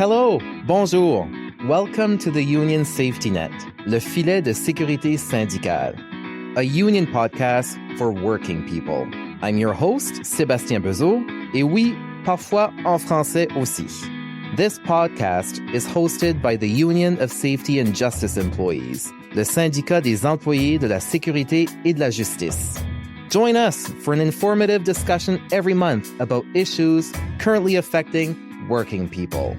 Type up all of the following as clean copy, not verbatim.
Hello, bonjour. Welcome to the Union Safety Net, le filet de sécurité syndicale, a union podcast for working people. I'm your host, Sébastien Bezeau, et oui, parfois en français aussi. This podcast is hosted by the Union of Safety and Justice Employees, le syndicat des employés de la sécurité et de la justice. Join us for an informative discussion every month about issues currently affecting working people.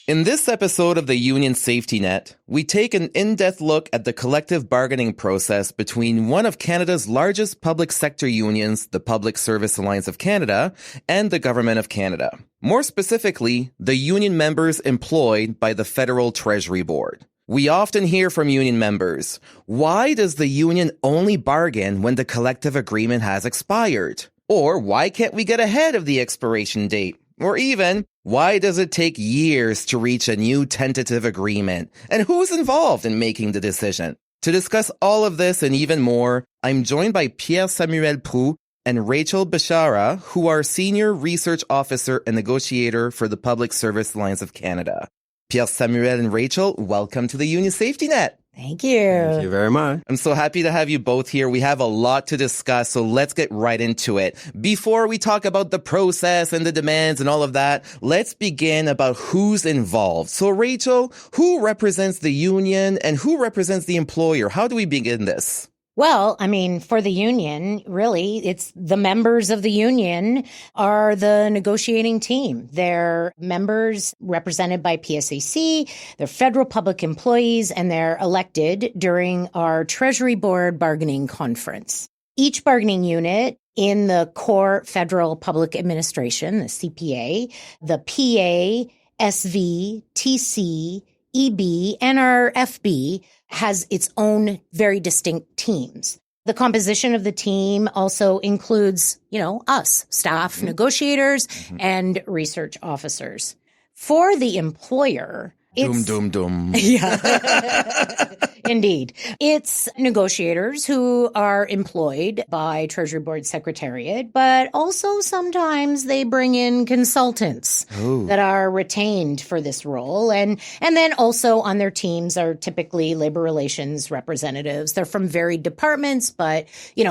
In this episode of the Union Safety Net, we take an in-depth look at the collective bargaining process between one of Canada's largest public sector unions, the Public Service Alliance of Canada, and the Government of Canada. More specifically, the union members employed by the Federal Treasury Board. We often hear from union members, why does the union only bargain when the collective agreement has expired? Or why can't we get ahead of the expiration date? Or even, why does it take years to reach a new tentative agreement? And who's involved in making the decision? To discuss all of this and even more, I'm joined by Pierre-Samuel Proulx and Rachel Besharah, who are Senior Research Officer and Negotiator for the Public Service Alliance of Canada. Pierre-Samuel and Rachel, welcome to the Union Safety Net. Thank you. Thank you very much. I'm so happy to have you both here. We have a lot to discuss, so let's get right into it. Before we talk about the process and the demands and all of that, let's begin about who's involved. So Rachel, who represents the union and who represents the employer? How do we begin this? Well, for the union, really, it's the members of the union are the negotiating team. They're members represented by PSAC, they're federal public employees, and they're elected during our Treasury Board bargaining conference. Each bargaining unit in the core federal public administration, the CPA, the PA, SV, TC, EB, and our FB has its own very distinct teams. The composition of the team also includes, us, staff, negotiators, and research officers. For the employer, it's... Doom. Yeah. Indeed. It's negotiators who are employed by Treasury Board Secretariat, but also sometimes they bring in consultants that are retained for this role. And then also on their teams are typically labor relations representatives. They're from varied departments, but,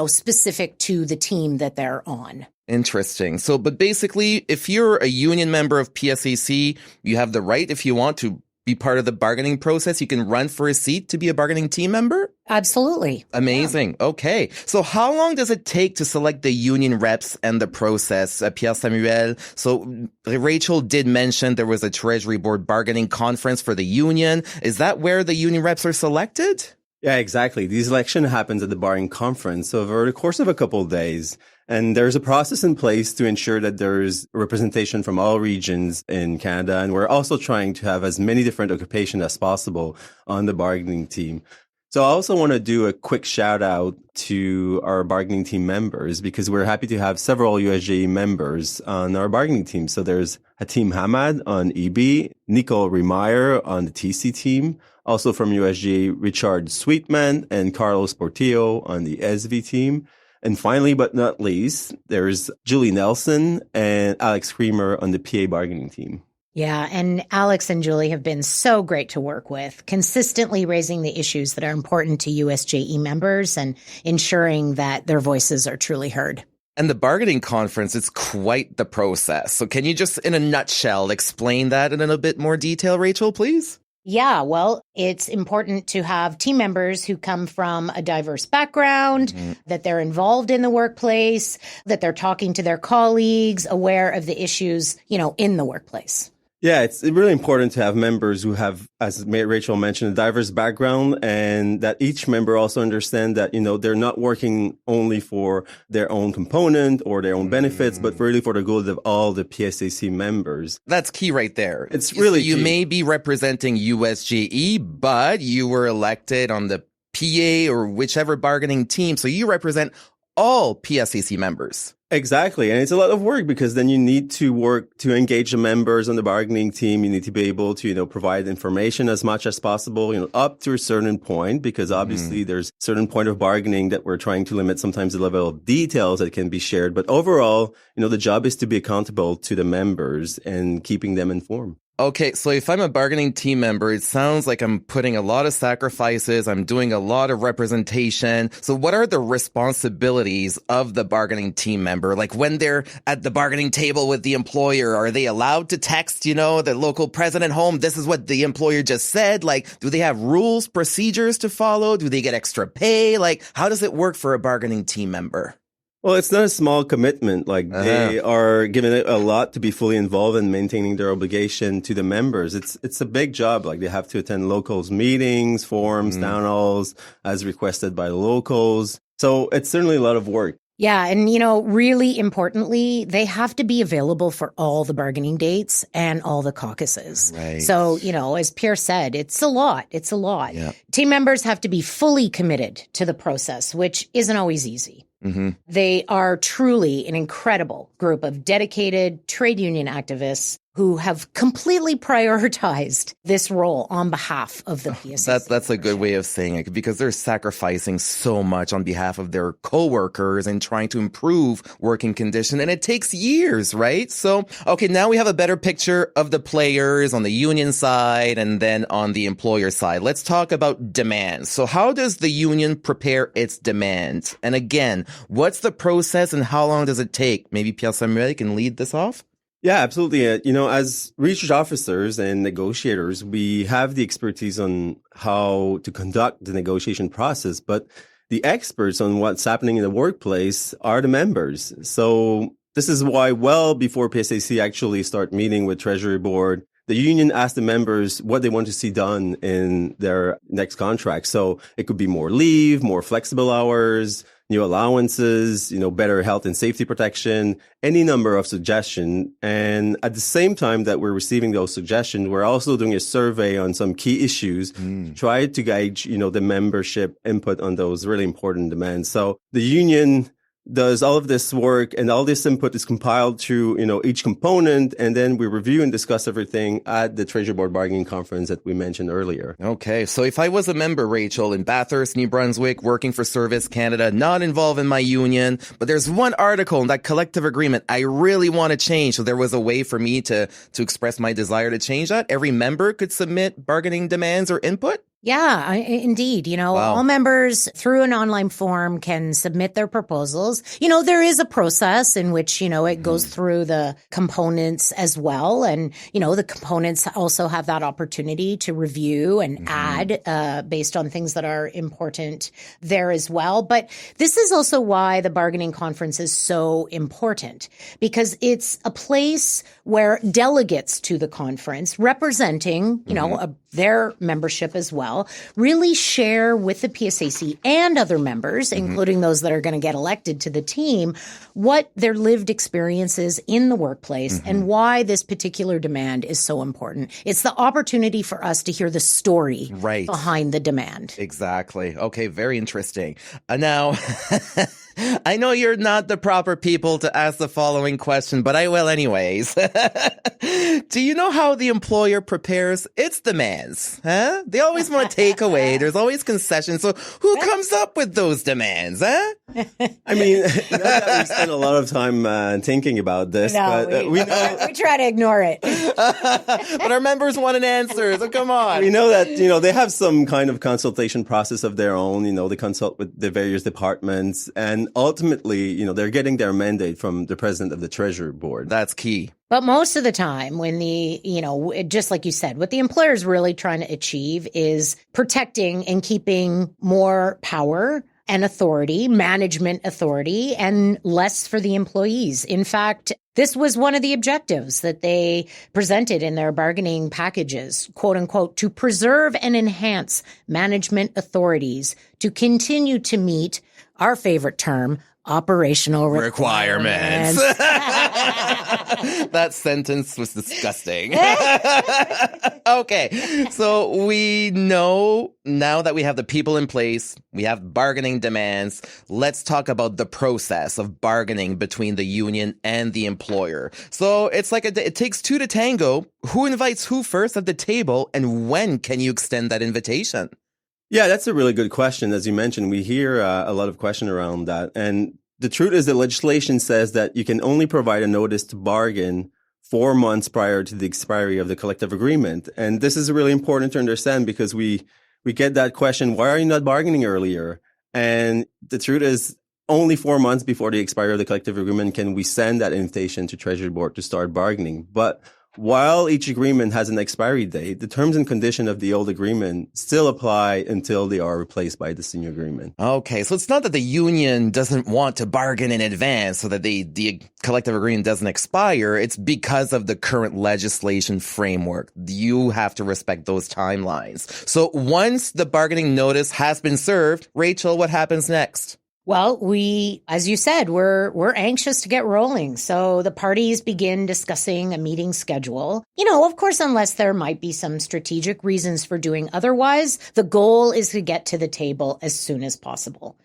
specific to the team that they're on. Interesting. So, but basically, if you're a union member of PSAC, you have the right, if you want to be part of the bargaining process, you can run for a seat to be a bargaining team member? Absolutely. Amazing. Yeah. Okay. So how long does it take to select the union reps and the process, Pierre-Samuel? So Rachel did mention there was a Treasury Board bargaining conference for the union. Is that where the union reps are selected? Yeah, exactly. This election happens at the bargaining conference. So over the course of a couple of days, and there's a process in place to ensure that there's representation from all regions in Canada. And we're also trying to have as many different occupations as possible on the bargaining team. So I also want to do a quick shout out to our bargaining team members because we're happy to have several USJE members on our bargaining team. So there's Hatim Hamad on EB, Nicole Remeyer on the TC team. Also from USJE, Richard Sweetman and Carlos Portillo on the SV team. And finally, but not least, there's Julie Nelson and Alex Creamer on the PA bargaining team. Yeah, and Alex and Julie have been so great to work with, consistently raising the issues that are important to USJE members and ensuring that their voices are truly heard. And the bargaining conference is quite the process. So can you just, in a nutshell, explain that in a bit more detail, Rachel, please? Yeah, well, it's important to have team members who come from a diverse background, that they're involved in the workplace, that they're talking to their colleagues, aware of the issues, in the workplace. Yeah, it's really important to have members who have, as Rachel mentioned, a diverse background and that each member also understand that, they're not working only for their own component or their own benefits, but really for the good of all the PSAC members. That's key right there. It's really You key. may be representing USJE, but you were elected on the PA or whichever bargaining team. So you represent all PSAC members. Exactly. And it's a lot of work because then you need to work to engage the members on the bargaining team. You need to be able to, provide information as much as possible, up to a certain point, because obviously there's a certain point of bargaining that we're trying to limit sometimes the level of details that can be shared. But overall, the job is to be accountable to the members and keeping them informed. Okay, so if I'm a bargaining team member, it sounds like I'm putting a lot of sacrifices. I'm doing a lot of representation. So what are the responsibilities of the bargaining team member? Like when they're at the bargaining table with the employer, are they allowed to text, the local president home? This is what the employer just said. Like, do they have rules, procedures to follow? Do they get extra pay? Like, how does it work for a bargaining team member? Well, it's not a small commitment. Like they are given a lot to be fully involved in maintaining their obligation to the members. It's a big job. Like they have to attend locals meetings, forums, town halls as requested by the locals. So it's certainly a lot of work. Yeah. And, really importantly, they have to be available for all the bargaining dates and all the caucuses. Right. So, as Pierre said, it's a lot. It's a lot. Yeah. Team members have to be fully committed to the process, which isn't always easy. Mm-hmm. They are truly an incredible group of dedicated trade union activists who have completely prioritized this role on behalf of the PSAC. That's a good way of saying it, because they're sacrificing so much on behalf of their coworkers and trying to improve working conditions. And it takes years, right? So, okay, now we have a better picture of the players on the union side and then on the employer side. Let's talk about demands. So how does the union prepare its demands? And again, what's the process and how long does it take? Maybe Pierre-Samuel can lead this off? Yeah, absolutely. As research officers and negotiators, we have the expertise on how to conduct the negotiation process, but the experts on what's happening in the workplace are the members. So this is why well before PSAC actually start meeting with Treasury Board, the union asked the members what they want to see done in their next contract. So it could be more leave, more flexible hours, new allowances, better health and safety protection, any number of suggestions. And at the same time that we're receiving those suggestions, we're also doing a survey on some key issues, try to gauge, the membership input on those really important demands. So the union does all of this work, and all this input is compiled through, each component, and then we review and discuss everything at the Treasury Board bargaining conference that we mentioned earlier. Okay, so if I was a member, Rachel, in Bathurst, New Brunswick, working for Service Canada, not involved in my union, but there's one article in that collective agreement I really want to change, so there was a way for me to express my desire to change that. Every member could submit bargaining demands or input? Yeah, indeed. Wow. All members through an online form can submit their proposals. There is a process in which, it goes through the components as well. And, the components also have that opportunity to review and add based on things that are important there as well. But this is also why the bargaining conference is so important, because it's a place where delegates to the conference representing, their membership as well, really share with the PSAC and other members, including those that are going to get elected to the team, what their lived experience is in the workplace and why this particular demand is so important. It's the opportunity for us to hear the story behind the demand. Exactly. Okay, very interesting. Now, I know you're not the proper people to ask the following question, but I will anyways. Do you know how the employer prepares its demands? Huh? They always want to take away. There's always concessions. So who comes up with those demands? Huh? I mean, not that we spend a lot of time thinking about this, but we know we try to ignore it. But our members want an answer. So come on. We know that, they have some kind of consultation process of their own. They consult with the various departments, and ultimately, they're getting their mandate from the president of the Treasury Board. That's key. But most of the time when just like you said, what the employer is really trying to achieve is protecting and keeping more power and authority, management authority, and less for the employees. In fact, this was one of the objectives that they presented in their bargaining packages, quote unquote, to preserve and enhance management authorities to continue to meet our favorite term, operational requirements. That sentence was disgusting. Okay, so we know now that we have the people in place, we have bargaining demands. Let's talk about the process of bargaining between the union and the employer. So it's like it takes two to tango. Who invites who first at the table, and when can you extend that invitation? Yeah, that's a really good question. As you mentioned, we hear a lot of question around that. And the truth is the legislation says that you can only provide a notice to bargain 4 months prior to the expiry of the collective agreement. And this is really important to understand because we get that question, why are you not bargaining earlier? And the truth is only 4 months before the expiry of the collective agreement can we send that invitation to Treasury Board to start bargaining. But while each agreement has an expiry date, the terms and conditions of the old agreement still apply until they are replaced by this new agreement. Okay, so it's not that the union doesn't want to bargain in advance so that the collective agreement doesn't expire. It's because of the current legislation framework. You have to respect those timelines. So once the bargaining notice has been served, Rachel, what happens next? Well, as you said, we're anxious to get rolling. So the parties begin discussing a meeting schedule. Of course, unless there might be some strategic reasons for doing otherwise, the goal is to get to the table as soon as possible.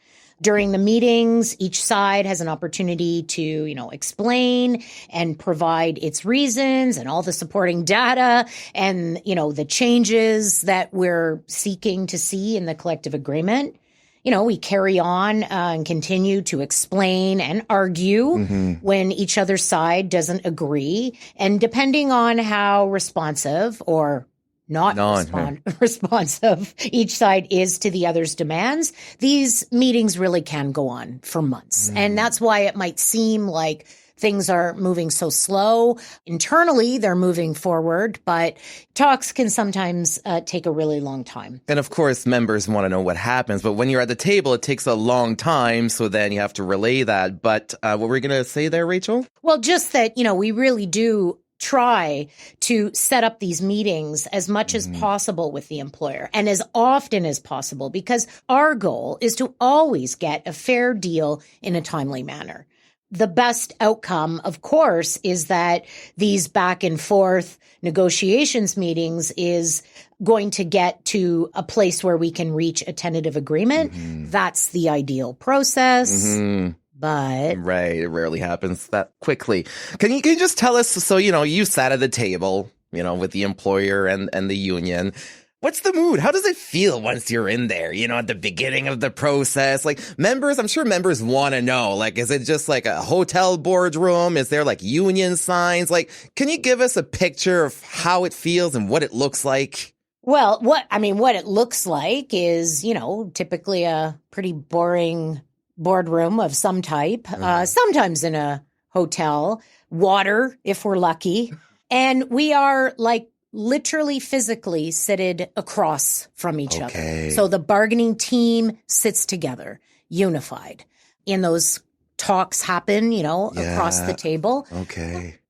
During the meetings, each side has an opportunity to, explain and provide its reasons and all the supporting data and, the changes that we're seeking to see in the collective agreement. We carry on and continue to explain and argue when each other's side doesn't agree. And depending on how responsive or not responsive each side is to the other's demands, these meetings really can go on for months. And that's why it might seem like things are moving so slow. Internally, they're moving forward, but talks can sometimes take a really long time. And of course, members want to know what happens, but when you're at the table, it takes a long time, so then you have to relay that. But what were you going to say there, Rachel? Well, just that, we really do try to set up these meetings as much as possible with the employer and as often as possible, because our goal is to always get a fair deal in a timely manner. The best outcome, of course, is that these back and forth negotiations meetings is going to get to a place where we can reach a tentative agreement. That's the ideal process. But right, it rarely happens that quickly. Can you just tell us, so, you sat at the table, with the employer and the union. What's the mood? How does it feel once you're in there, at the beginning of the process? Like I'm sure members want to know, like, is it just like a hotel boardroom? Is there like union signs? Like, can you give us a picture of how it feels and what it looks like? Well, what it looks like is, typically a pretty boring boardroom of some type, sometimes in a hotel, water if we're lucky. And we are like literally physically seated across from each other. So the bargaining team sits together, unified. And those talks happen, across the table.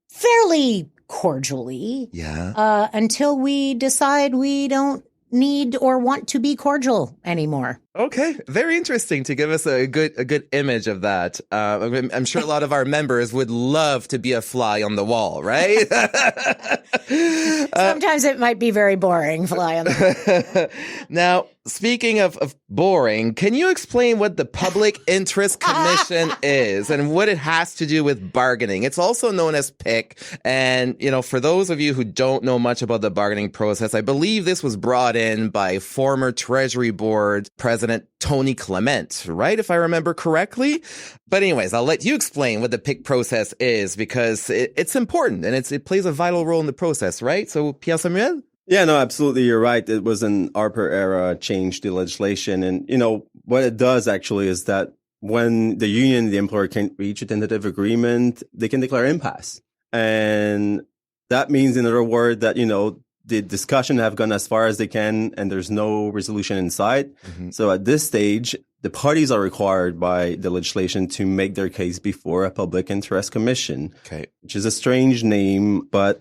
Fairly cordially. Until we decide we don't need or want to be cordial anymore. Okay, very interesting to give us a good image of that. I'm sure a lot of our members would love to be a fly on the wall, right? Sometimes it might be very boring, fly on the wall. Now, speaking of boring, can you explain what the Public Interest Commission is and what it has to do with bargaining? It's also known as PIC. And, for those of you who don't know much about the bargaining process, I believe this was brought in by former Treasury Board President Tony Clement, right? If I remember correctly. But anyways, I'll let you explain what the PIC process is, because it's important and it plays a vital role in the process, right? So, Pierre-Samuel? Yeah, no, absolutely. You're right. It was an Harper era change to legislation. And, what it does actually is that when the union and the employer can't reach a tentative agreement, they can declare impasse. And that means, in other words, that, the discussion have gone as far as they can and there's no resolution in sight. So at this stage, the parties are required by the legislation to make their case before a public interest commission, which is a strange name, but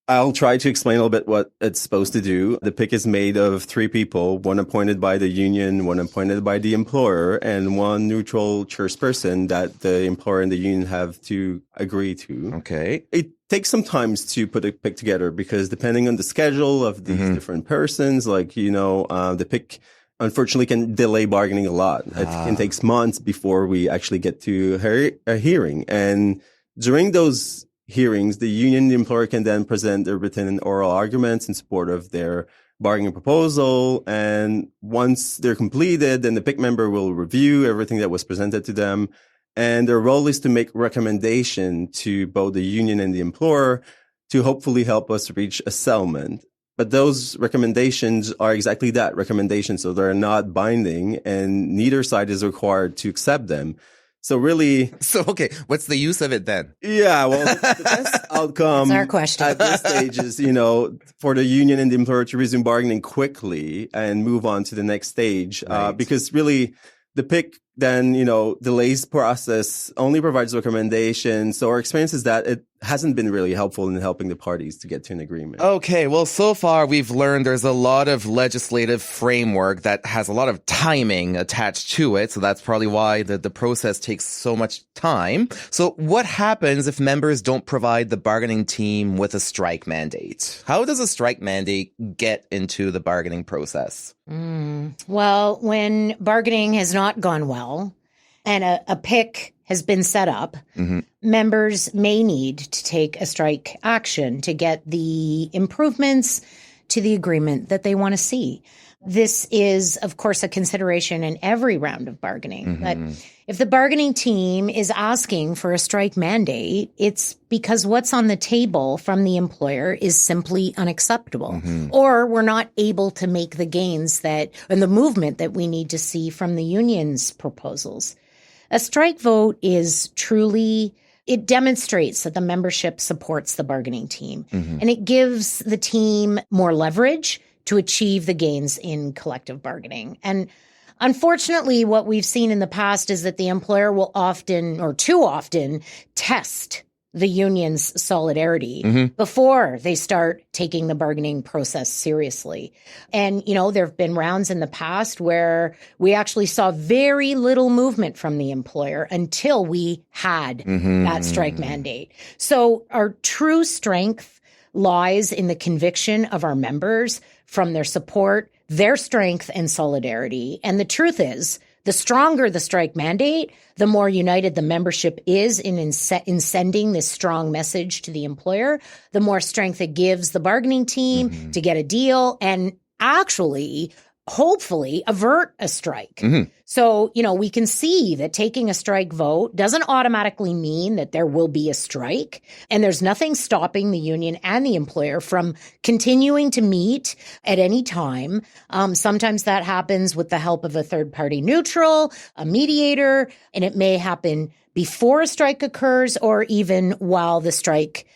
I'll try to explain a little bit what it's supposed to do. The pick is made of 3 people, one appointed by the union, one appointed by the employer, and one neutral chairperson that the employer and the union have to agree to. Okay. It takes some time to put a pick together because depending on the schedule of these different persons, the pick unfortunately can delay bargaining a lot. It can take months before we actually get to a hearing. And during those hearings, the union and the employer can then present their written and oral arguments in support of their bargaining proposal. And once they're completed, then the pick member will review everything that was presented to them. And their role is to make recommendation to both the union and the employer to hopefully help us reach a settlement. But those recommendations are exactly that, recommendations. So they're not binding and neither side is required to accept them. So really... okay, what's the use of it then? Yeah, well, the best outcome That's our question. at this stage is, for the union and the employer to resume bargaining quickly and move on to the next stage. Right. Because really the pick then, delays process, only provides recommendations. So our experience is that it hasn't been really helpful in helping the parties to get to an agreement. Okay, well, so far we've learned there's a lot of legislative framework that has a lot of timing attached to it. So that's probably why the process takes so much time. So what happens if members don't provide the bargaining team with a strike mandate? How does a strike mandate get into the bargaining process? Well, when bargaining has not gone well and a pick has been set up, members may need to take a strike action to get the improvements to the agreement that they want to see. This is, of course, a consideration in every round of bargaining. But if the bargaining team is asking for a strike mandate, it's because what's on the table from the employer is simply unacceptable, or we're not able to make the gains and the movement that we need to see from the union's proposals. A strike vote is truly, it demonstrates that the membership supports the bargaining team, and it gives the team more leverage to achieve the gains in collective bargaining. And unfortunately, what we've seen in the past is that the employer will often, or too often, test the union's solidarity before they start taking the bargaining process seriously. And, there have been rounds in the past where we actually saw very little movement from the employer until we had that strike mandate. So our true strength lies in the conviction of our members from their support, their strength, and solidarity. And the truth is, the stronger the strike mandate, the more united the membership is in sending this strong message to the employer, the more strength it gives the bargaining team to get a deal and actually, hopefully, avert a strike. So, we can see that taking a strike vote doesn't automatically mean that there will be a strike. And there's nothing stopping the union and the employer from continuing to meet at any time. Sometimes that happens with the help of a third party neutral, a mediator, and it may happen before a strike occurs or even while the strike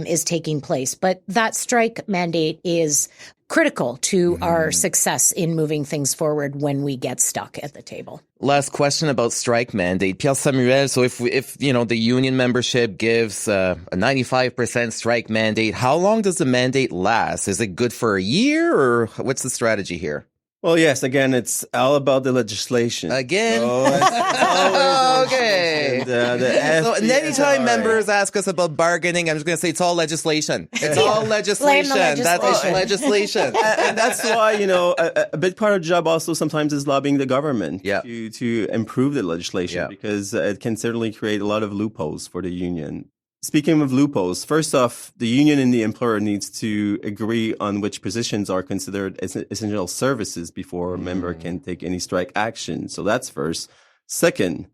is taking place. But that strike mandate is critical to our success in moving things forward when we get stuck at the table. Last question about strike mandate. Pierre-Samuel, so if the union membership gives a 95% strike mandate, how long does the mandate last? Is it good for a year or what's the strategy here? Well, yes, again, it's all about the legislation. Again? So it's always okay. So anytime members ask us about bargaining, I'm just going to say it's all legislation. It's all legislation. That's legislation. And that's why, a big part of the job also sometimes is lobbying the government to improve the legislation because it can certainly create a lot of loopholes for the union. Speaking of loopholes, first off, the union and the employer needs to agree on which positions are considered essential services before a member can take any strike action. So that's first. Second,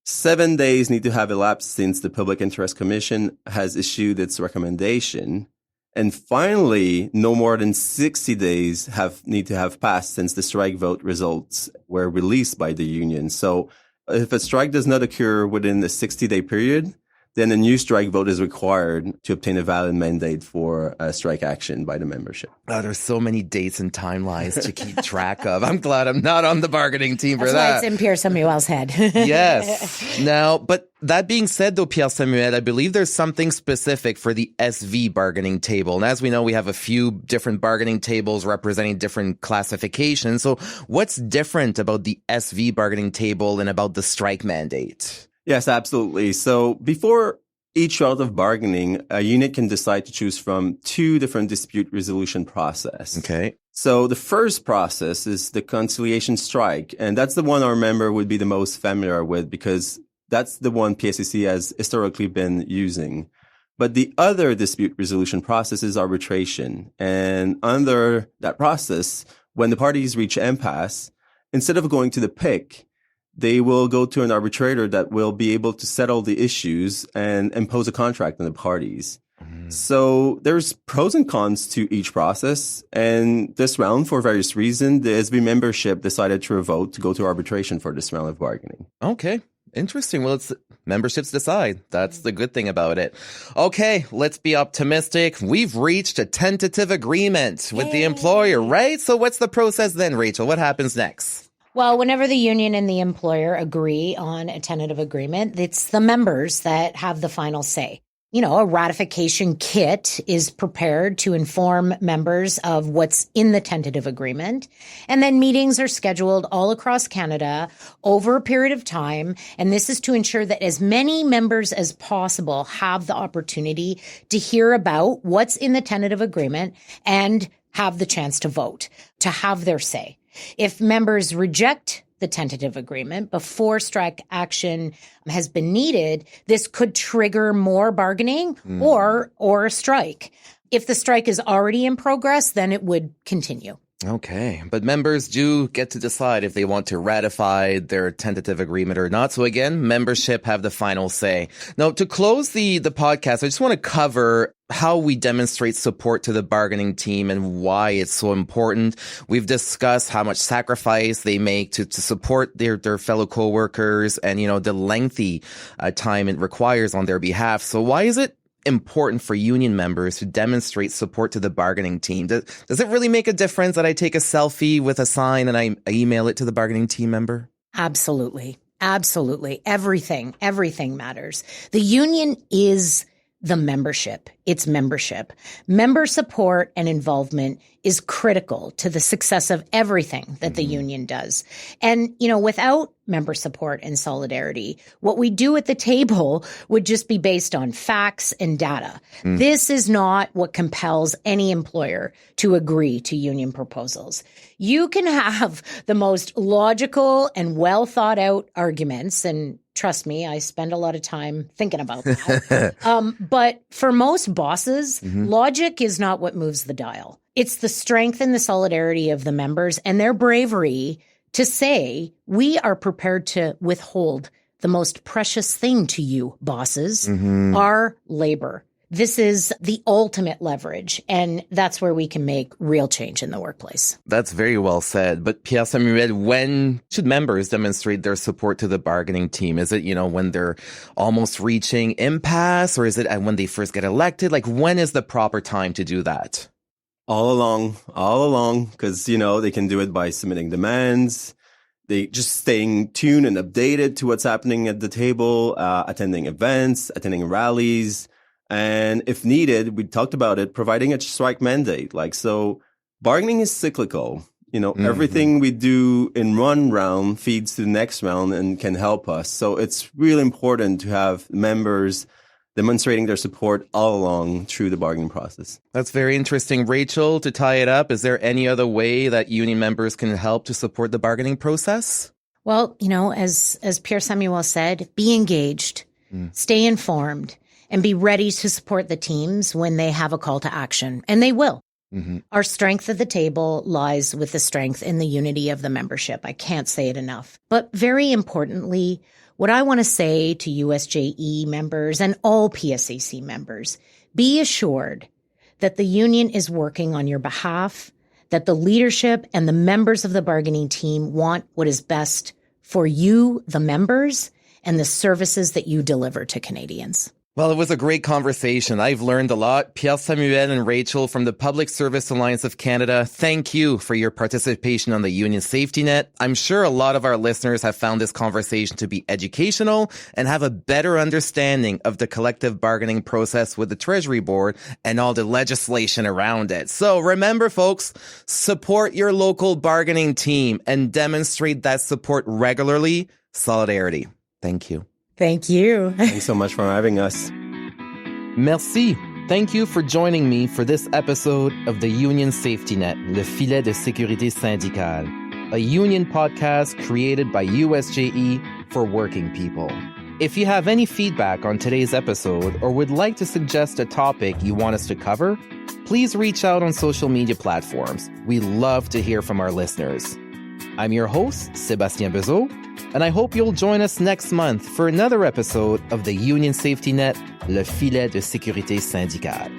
7 days need to have elapsed since the Public Interest Commission has issued its recommendation. And finally, no more than 60 days need to have passed since the strike vote results were released by the union. So if a strike does not occur within the 60-day period, then a new strike vote is required to obtain a valid mandate for a strike action by the membership. Oh, there's so many dates and timelines to keep track of. I'm glad I'm not on the bargaining team for That's that. why it's in Pierre-Samuel's head. Yes. Now, but that being said, though, Pierre-Samuel, I believe there's something specific for the SV bargaining table. And as we know, we have a few different bargaining tables representing different classifications. So what's different about the SV bargaining table and about the strike mandate? Yes, absolutely. So before each round of bargaining, a unit can decide to choose from two different dispute resolution process. Okay. So the first process is the conciliation strike. And that's the one our member would be the most familiar with because that's the one PSCC has historically been using. But the other dispute resolution process is arbitration. And under that process, when the parties reach impasse, instead of going to the PIC, they will go to an arbitrator that will be able to settle the issues and impose a contract on the parties. So there's pros and cons to each process. And this round, for various reasons, the SB membership decided to vote to go to arbitration for this round of bargaining. Okay. Interesting. Well, it's memberships decide. That's the good thing about it. Okay, let's be optimistic. We've reached a tentative agreement with the employer, right? So what's the process then, Rachel? What happens next? Well, whenever the union and the employer agree on a tentative agreement, it's the members that have the final say. A ratification kit is prepared to inform members of what's in the tentative agreement. And then meetings are scheduled all across Canada over a period of time. And this is to ensure that as many members as possible have the opportunity to hear about what's in the tentative agreement and have the chance to vote, to have their say. If members reject the tentative agreement before strike action has been needed, this could trigger more bargaining or a strike. If the strike is already in progress, then it would continue. Okay, but members do get to decide if they want to ratify their tentative agreement or not. So again, membership have the final say. Now, to close the podcast, I just want to cover how we demonstrate support to the bargaining team and why it's so important. We've discussed how much sacrifice they make to support their fellow coworkers and, the lengthy time it requires on their behalf. So why is it important for union members to demonstrate support to the bargaining team? Does it really make a difference that I take a selfie with a sign and I email it to the bargaining team member? Absolutely. Absolutely. Everything matters. The union is the membership. It's membership. Member support and involvement is critical to the success of everything that the union does. And, without member support and solidarity, what we do at the table would just be based on facts and data. This is not what compels any employer to agree to union proposals. You can have the most logical and well thought out arguments, and trust me, I spend a lot of time thinking about that. But for most bosses, logic is not what moves the dial. It's the strength and the solidarity of the members and their bravery to say, we are prepared to withhold the most precious thing to you, bosses, our labor. This is the ultimate leverage, and that's where we can make real change in the workplace. That's very well said. But Pierre-Samuel, when should members demonstrate their support to the bargaining team? Is it, when they're almost reaching impasse, or is it when they first get elected? Like, when is the proper time to do that? All along, because, they can do it by submitting demands. They just staying tuned and updated to what's happening at the table, attending events, attending rallies. And if needed, we talked about it, providing a strike mandate. So bargaining is cyclical. Everything we do in one round feeds to the next round and can help us. So it's really important to have members demonstrating their support all along through the bargaining process. That's very interesting. Rachel, to tie it up, is there any other way that union members can help to support the bargaining process? Well, as Pierre-Samuel said, be engaged, stay informed, and be ready to support the teams when they have a call to action. And they will. Our strength at the table lies with the strength in the unity of the membership. I can't say it enough. But very importantly, what I want to say to USJE members and all PSAC members, be assured that the union is working on your behalf, that the leadership and the members of the bargaining team want what is best for you, the members, and the services that you deliver to Canadians. Well, it was a great conversation. I've learned a lot. Pierre-Samuel and Rachel from the Public Service Alliance of Canada, thank you for your participation on the Union Safety Net. I'm sure a lot of our listeners have found this conversation to be educational and have a better understanding of the collective bargaining process with the Treasury Board and all the legislation around it. So remember, folks, support your local bargaining team and demonstrate that support regularly. Solidarity. Thank you. Thank you. Thanks so much for having us. Merci. Thank you for joining me for this episode of the Union Safety Net, Le Filet de Sécurité Syndicale, a union podcast created by USJE for working people. If you have any feedback on today's episode or would like to suggest a topic you want us to cover, please reach out on social media platforms. We love to hear from our listeners. I'm your host, Sébastien Bezeau, and I hope you'll join us next month for another episode of the Union Safety Net, Le Filet de Sécurité Syndicale.